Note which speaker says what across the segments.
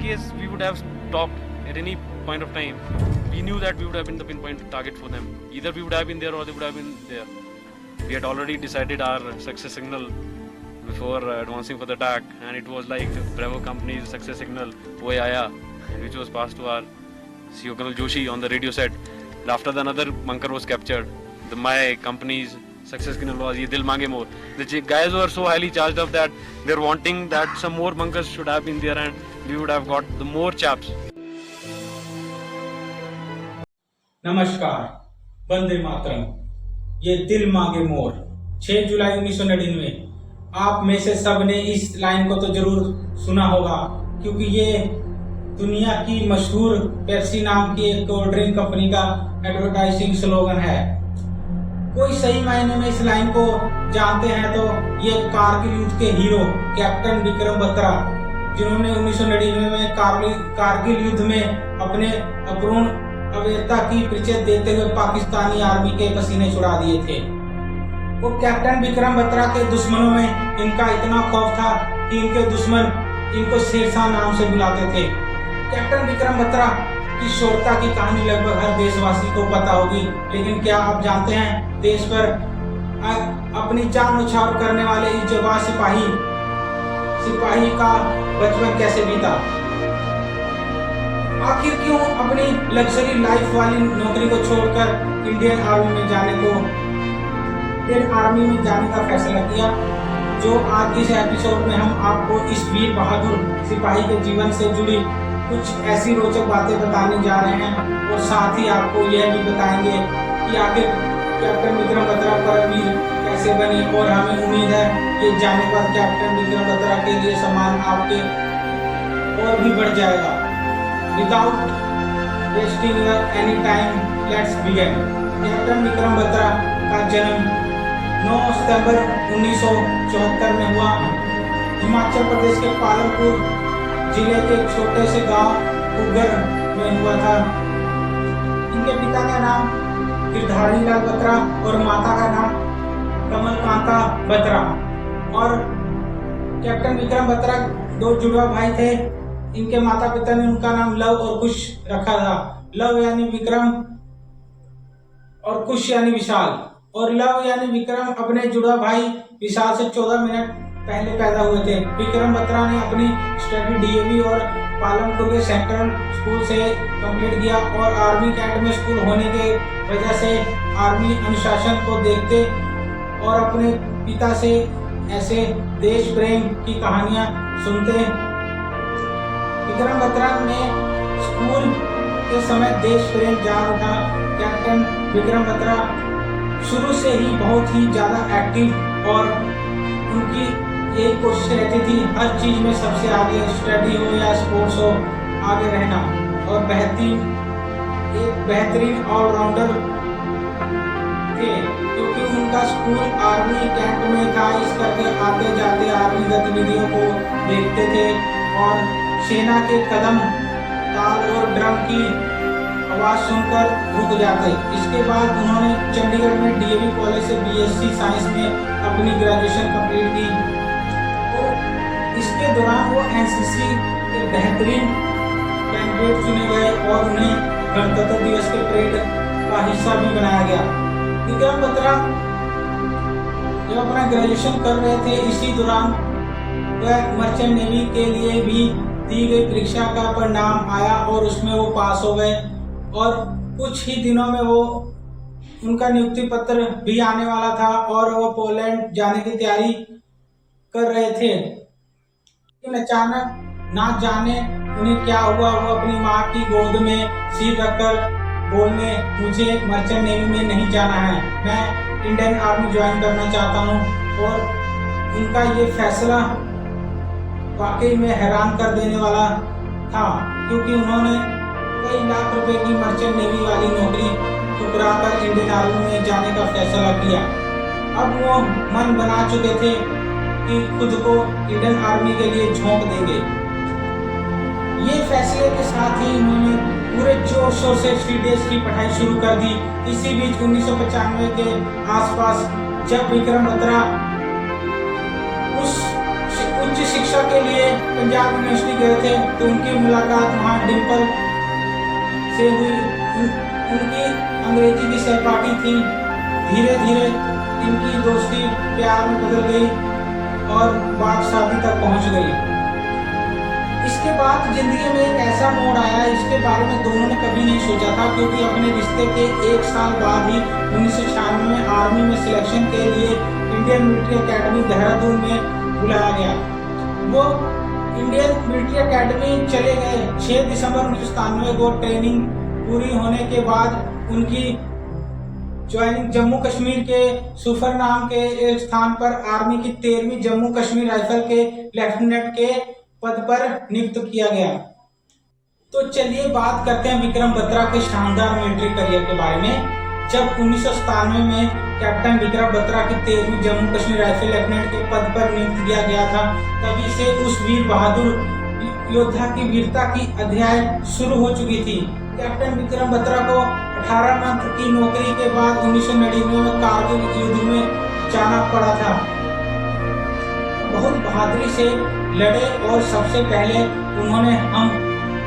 Speaker 1: case we would have stopped at any point of time, we knew that we would have been the pinpoint target for them. Either we would have been there or they would have been there. We had already decided our success signal before advancing for the attack, and it was like Bravo company's success signal "Oye Aaya," which was passed to our CEO Colonel Joshi on the radio set. And after the another bunker was captured, my company's success signal was "Ye Dil Mange More." The guys were so highly charged up that they're wanting that some more bunkers should have been there, and we would have got the more chaps.
Speaker 2: नमस्कार, वंदे मातरम। ये दिल मांगे मोर 6 जुलाई 1999। आप में से सब ने इस लाइन को तो जरूर सुना होगा, क्योंकि ये दुनिया की मशहूर पेप्सी नाम की एक कोल्ड ड्रिंक कंपनी का एडवर्टाइजिंग स्लोगन है। कोई सही मायने में इस लाइन को जानते हैं तो ये कारगिल युद्ध के हीरो कैप्टन विक्रम बत्रा, जिन्होंने 1999 में कारगिल युद्ध में अपने अपूर्ण अवीरता की परिचय देते हुए पाकिस्तानी आर्मी के पसीने छुड़ा दिए थे। वो कैप्टन विक्रम बत्रा के दुश्मनों में इनका इतना खौफ था कि इनके दुश्मन इनको शेरशाह नाम से बुलाते थे। कैप्टन विक्रम बत्रा की शौर्यता की कहानी लगभग हर देशवासी को पता होगी, लेकिन क्या आप जानते हैं देश पर अपनी जान न्यौछावर करने वाले इस जवान सिपाही का बचपन कैसे बीता? आखिर क्यों अपनी लग्जरी लाइफ वाली नौकरी को छोड़कर इंडियन आर्मी में जाने का फैसला किया? जो आज इस एपिसोड में हम आपको इस वीर बहादुर सिपाही के जीवन से जुड़ी कुछ ऐसी रोचक बातें बताने जा रहे हैं, और साथ ही आपको यह भी बताएंगे कि आखिर कैप्टन विक्रम बत्रा परमवीर कैसे बने। और हमें उम्मीद है कि जाने पर कैप्टन विक्रम बत्रा के लिए सम्मान आपके और भी बढ़ जाएगा। Without wasting your any time, let's begin. Captain Vikram Batra का जन्म 9 सितंबर 1974 में हुआ। हिमाचल प्रदेश के पालमपुर जिले के छोटे से गांव कुगर में हुआ था। इनके पिता का नाम गिरधारी लाल बत्रा और माता का नाम कमलकांता बत्रा। और कैप्टन विक्रम बत्रा 2 जुड़वा भाई थे। इनके माता पिता ने उनका नाम लव और कुश रखा था। लव यानी विक्रम और कुश यानी विशाल। और लव यानी विक्रम अपने जुड़वा भाई विशाल से 14 मिनट पहले पैदा हुए थे। विक्रम बत्रा ने अपनी स्टडी डीएवी और पालमपुर के सेंट्रल स्कूल से कंप्लीट किया, और आर्मी कैंट में स्कूल होने के वजह से आर्मी अनुशासन को देखते और अपने पिता से ऐसे देश प्रेम की कहानियां सुनते। विक्रम बत्रा ने स्कूल के समय देश प्रेम जान उठा। कैप्टन विक्रम बत्रा शुरू से ही बहुत ही ज़्यादा एक्टिव, और उनकी यही कोशिश रहती थी हर चीज़ में सबसे आगे, स्टडी हो या स्पोर्ट्स हो, आगे रहना। और एक बेहतरीन ऑलराउंडर थे, क्योंकि उनका स्कूल आर्मी कैंप में था। इस करके आते जाते आर्मी गतिविधियों को देखते थे और सेना के कदम, ताल और ड्रम की आवाज़ सुनकर रुक जाते। इसके बाद उन्होंने चंडीगढ़ में डीएवी कॉलेज से बीएससी साइंस में अपनी ग्रेजुएशन कंप्लीट की। और इसके दौरान वो एनसीसी के बेहतरीन कैंडिडेट चुने गए और उन्हें गणतंत्र दिवस के परेड का हिस्सा भी बनाया गया। विक्रम बत्रा जब अपना ग्रेजुएशन कर रहे थे, इसी दौरान वह मर्चेंट नेवी के लिए भी दी गई परीक्षा का परिणाम आया और उसमें वो पास हो गए। और कुछ ही दिनों में उनका नियुक्ति पत्र भी आने वाला था और वो पोलैंड जाने की तैयारी कर रहे थे। लेकिन अचानक ना जाने उन्हें क्या हुआ, वो अपनी माँ की गोद में सिर रखकर बोलने, मुझे मर्चेंट नेवी में नहीं जाना है, मैं इंडियन आर्मी ज्वाइन करना चाहता हूँ। और उनका ये फैसला वाकई में हैरान कर देने वाला था, क्योंकि उन्होंने कई लाख रुपए की मर्चेंट नेवी वाली नौकरी ठुकराकर इंडियन आर्मी में जाने का फैसला किया। अब वो मन बना चुके थे कि खुद को इंडियन आर्मी के लिए झोंक देंगे। ये फैसले के साथ ही उन्होंने पूरे जोर शोर से सीडीएस की पढ़ाई शुरू कर दी। इसी बीच 1995 के आसपास जब विक्रम बत्रा उस उच्च शिक्षा के लिए पंजाब यूनिवर्सिटी गए थे तो उनकी मुलाकात वहाँ डिम्पल से हुई। उनकी अंग्रेजी की सहपाठी थी। धीरे धीरे इनकी दोस्ती प्यार में बदल गई और बात शादी तक पहुंच गई। इसके बाद जिंदगी में एक ऐसा मोड़ आया, इसके बारे में दोनों ने कभी नहीं सोचा था, क्योंकि अपने रिश्ते के 1 साल बाद ही 1996 में आर्मी में सिलेक्शन के लिए इंडियन मिलिट्री एकेडमी देहरादून में बुलाया गया। वो इंडियन मिलिट्री एकेडमी चले गए। 6 दिसंबर 1997 को ट्रेनिंग पूरी होने के बाद उनकी ज्वाइनिंग जम्मू कश्मीर के सुफर नाम के एक स्थान पर आर्मी की 13वीं जम्मू कश्मीर राइफल के लेफ्टिनेंट के पद पर नियुक्त किया गया। तो चलिए बात करते हैं विक्रम बत्रा के शानदार मिलिट्री करियर के बारे में। जब 1997 में कैप्टन विक्रम बत्रा की 13वीं जम्मू कश्मीर राइफल लेफ्टिनेंट के पद पर नियुक्त किया गया था, तभी से उस वीर बहादुर योद्धा की वीरता की अध्याय शुरू हो चुकी थी। कैप्टन विक्रम बत्रा को 18 मंथ की नौकरी के बाद 1999 में कारगिल युद्ध में जाना पड़ा था। बहुत बहादुरी से लड़े और सबसे पहले उन्होंने हम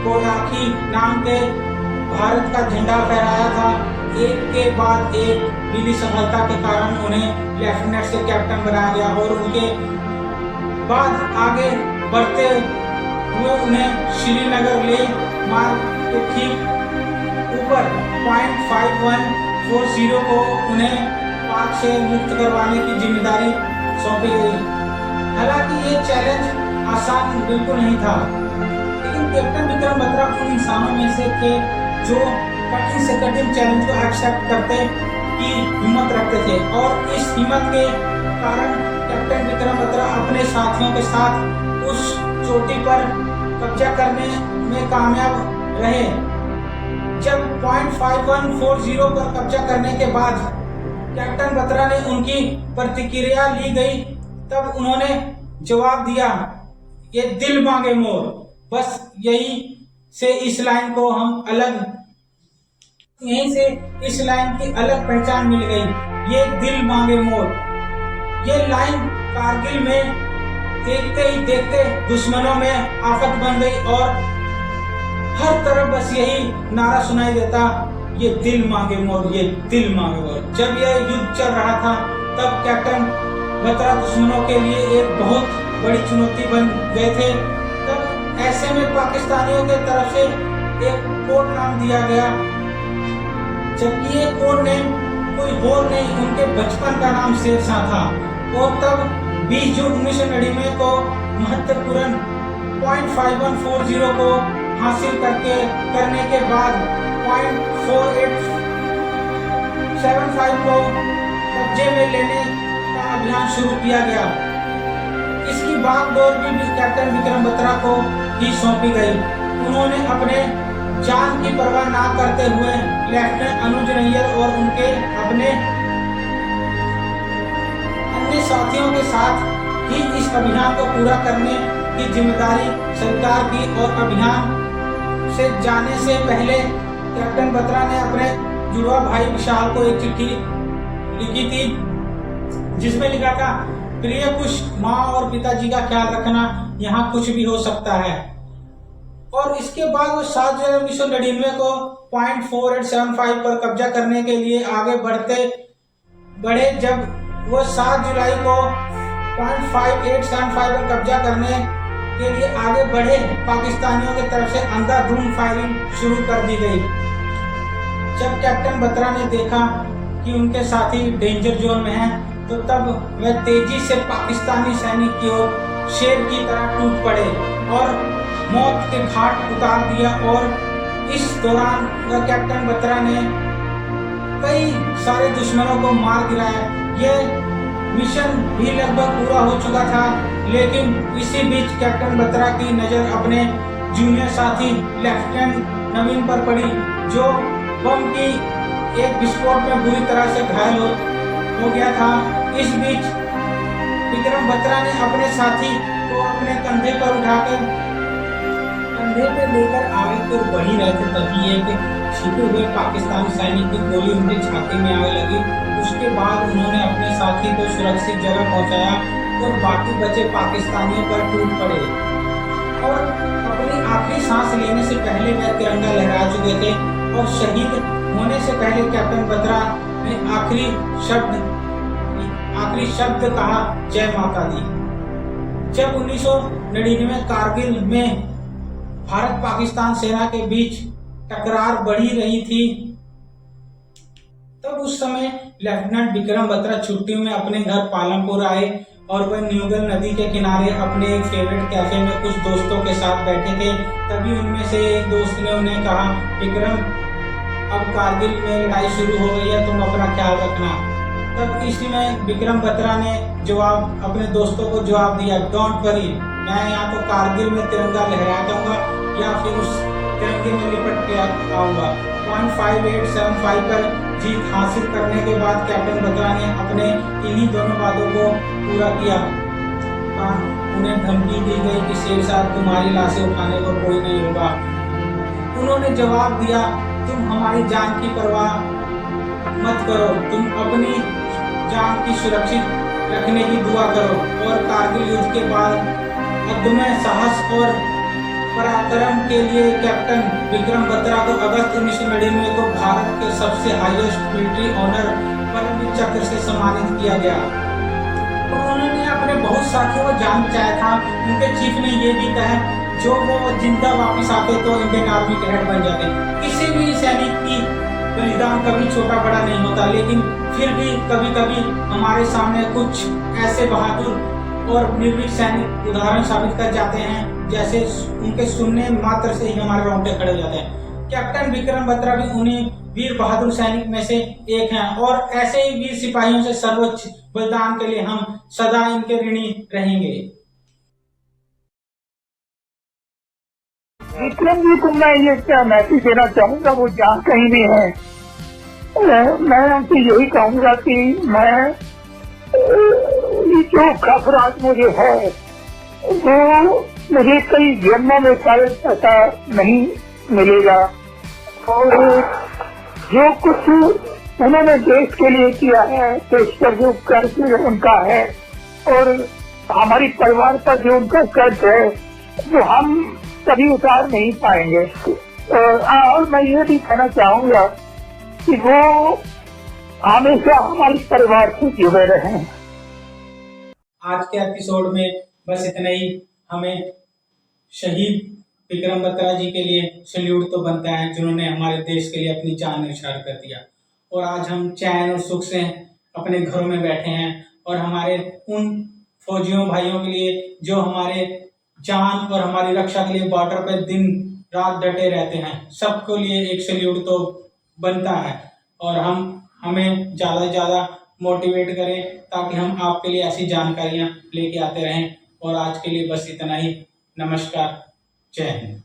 Speaker 2: को राखी नाम के भारत का झंडा फहराया था। एक के बाद एक मिली सफलता के कारण उन्हें लेफ्टिनेंट से कैप्टन बनाया गया और उनके बाद आगे बढ़ते हुए उन्हें श्रीनगर ले मार्ग के ठीक ऊपर .5140 को उन्हें पाक से मुक्त करवाने की जिम्मेदारी सौंपी गई। हालांकि ये चैलेंज आसान बिल्कुल नहीं था, लेकिन कैप्टन विक्रम बत्रा उन इंसानों में से थे जो कठिन से कठिन चैलेंज को एक्सेप्ट करते की हिम्मत रखते थे और इस हिम्मत के कारण कैप्टन विक्रम बत्रा अपने साथियों के साथ उस चोटी पर कब्जा करने में कामयाब रहे। जब .5140 पर कब्जा करने के बाद कैप्टन बत्रा ने उनकी प्रतिक्रिया ली गई, तब उन्होंने जवाब दिया, ये दिल मांगे मोर। बस यहीं से इस लाइन की अलग पहचान मिल गई, ये दिल मांगे मोर। ये लाइन कारगिल में देखते ही देखते दुश्मनों में आफत बन गई और हर तरफ बस यही नारा सुनाई देता, ये दिल मांगे मोर, ये दिल मांगे मोर। जब यह युद्ध चल रहा था तब कैप्टन बत्रा दुश्मनों के लिए एक बहुत बड़ी चुनौती बन गए थे। तब ऐसे में पाकिस्तानियों के तरफ से एक कोड नाम दिया गया, जबकि ये कोड नेम कोई और नहीं, उनके बचपन का नाम शेरशाह था। और तब 20 जून 1999 को महत्वपूर्ण .5140 को हासिल करने के बाद .4875 को कब्जे में लेने का अभियान शुरू किया गया। इसकी बागडोर भी कैप्टन विक्रम बत्रा को ही सौंपी गई। उन्होंने अपने जान की परवाह ना करते हुए लेफ्टिनेंट अनुज नैयर और उनके अपने अन्य साथियों के साथ ही इस अभियान को पूरा करने की जिम्मेदारी सरकार की और अभियान से जाने से पहले कैप्टन बत्रा ने अपने जुड़वा भाई विशाल को एक चिट्ठी लिखी थी, जिसमें लिखा था, प्रिय कुश, माँ और पिताजी का ख्याल रखना, यहाँ कुछ भी हो सकता है। और इसके बाद वो 7 जुलाई 1999 को .4875 पर कब्जा करने के लिए आगे बढ़े। जब वो 7 जुलाई को .5875 पर कब्जा करने के लिए आगे बढ़े, पाकिस्तानियों की तरफ से अंधाधुंध फायरिंग शुरू कर दी गई। जब कैप्टन बत्रा ने देखा कि उनके साथी डेंजर जोन में हैं, तो तब वह तेजी से पाकिस्तानी सैनिक की ओर शेर की तरह टूट पड़े और मौत के घाट उतार दिया। और इस दौरान वह कैप्टन बत्रा ने कई सारे दुश्मनों को मार गिराया। यह मिशन भी लगभग पूरा हो चुका था, लेकिन इसी बीच कैप्टन बत्रा की नज़र अपने जूनियर साथी लेफ्टिनेंट नवीन पर पड़ी, जो बम की एक विस्फोट में बुरी तरह से घायल हो गया था। इस बीच विक्रम बत्रा ने अपने साथी को अपने कंधे पर उठाकर कंधे पे लेकर आगे की ओर बढ़ ही रहे थे, तभी एक छिपे हुए पाकिस्तानी सैनिक की गोली उनके छाती में आने लगी। उसके बाद उन्होंने अपने साथी को सुरक्षित जगह पहुंचाया और बाकी बचे पाकिस्तानियों पर टूट पड़े। और अपनी आखिरी सांस लेने से पहले वह तिरंगा लहरा चुके थे और शहीद होने से पहले कैप्टन बत्रा ने आखिरी शब्द कहा, जय माता दी। जब 1999 कारगिल में भारत पाकिस्तान सेना के बीच टकरार बढ़ी रही थी, तब उस समय लेफ्टिनेंट विक्रम बत्रा छुट्टियों में अपने घर पालमपुर आए और वह न्यूगल नदी के किनारे अपने एक फेवरेट कैफे में कुछ दोस्तों के साथ बैठे थे। तभी उनमें से एक दोस्त ने उन्हें कहा, विक्रम, अब कारगिल में लड़ाई शुरू हो गई है, तुम अपना ख्याल रखना। तब इसी में विक्रम बत्रा ने अपने दोस्तों को जवाब दिया, डोंट वरी, मैं या तो कारगिल में तिरंगा लहरा दूंगा या फिर उस तिरंगे में लिपट के आऊंगा। 15875 पर जीत हासिल करने के बाद कैप्टन बत्रा ने अपने इन्हीं दोनों वादों को पूरा किया। उन्हें धमकी दी गई कि शेरशाह तुम्हारी लाशें उठाने को कोई नहीं होगा। उन्होंने जवाब दिया, तुम हमारी जान की परवाह मत करो, तुम अपनी जान की सुरक्षित रखने की दुआ करो। और कारगिल युद्ध के बाद अदम्य साहस और पराक्रम के लिए कैप्टन विक्रम बत्रा को अगस्त 1999 को भारत के सबसे हाईएस्ट मिलिट्री ऑनर परमवीर चक्र से सम्मानित किया गया। तो उन्होंने अपने बहुत साथियों को जान बचाया था। उनके चीफ ने ये भी कहा, जो वो जिंदा वापस आते तो इंडियन आर्मी के हेड बन जाते। किसी भी सैनिक की बलिदान कभी छोटा बड़ा नहीं होता, लेकिन फिर भी कभी कभी हमारे सामने कुछ ऐसे बहादुर और निर्भीक सैनिक उदाहरण साबित कर जाते हैं, जैसे उनके सुनने मात्र से ही हमारे रोंगटे खड़े हो जाते हैं। कैप्टन विक्रम बत्रा भी उन्हीं वीर बहादुर सैनिक में से एक हैं और ऐसे ही वीर सिपाहियों से सर्वोच्च बलिदान के लिए हम सदा इनके ऋणी रहेंगे।
Speaker 3: विक्रम जी को मैं ये क्या मैसेज देना चाहूँगा, वो जहाँ कहीं भी है, मैं उनसे यही कहूँगा कि मैं जो खबरात मुझे है वो मुझे कई जन्मों में शायद ऐसा नहीं मिलेगा। और जो कुछ उन्होंने देश के लिए किया है, देश पर जो कर्ज उनका है और हमारी परिवार का जो उनका कर्ज है, वो हम कभी उतार नहीं पाएंगे। और मैं ये भी कहना चाहूँगा कि वो हमेशा हमारे परिवार से जुड़े रहें।
Speaker 2: आज के एपिसोड में बस इतना ही। हमें शहीद विक्रम बत्रा जी के लिए सल्यूट तो बनता है, जिन्होंने हमारे देश के लिए अपनी जान न्यौछावर कर दिया। और आज हम चैन और सुख से अपने घरों में बैठे हैं और हमारे उन फौजियों भाइयों के लिए जो हमारे जान और हमारी रक्षा के लिए बॉर्डर पर दिन रात डटे रहते हैं, सबके लिए एक सल्यूट तो बनता है। और हमें ज़्यादा से ज़्यादा मोटिवेट करें ताकि हम आपके लिए ऐसी जानकारियाँ लेके आते रहें। और आज के लिए बस इतना ही। नमस्कार, जय हिंद।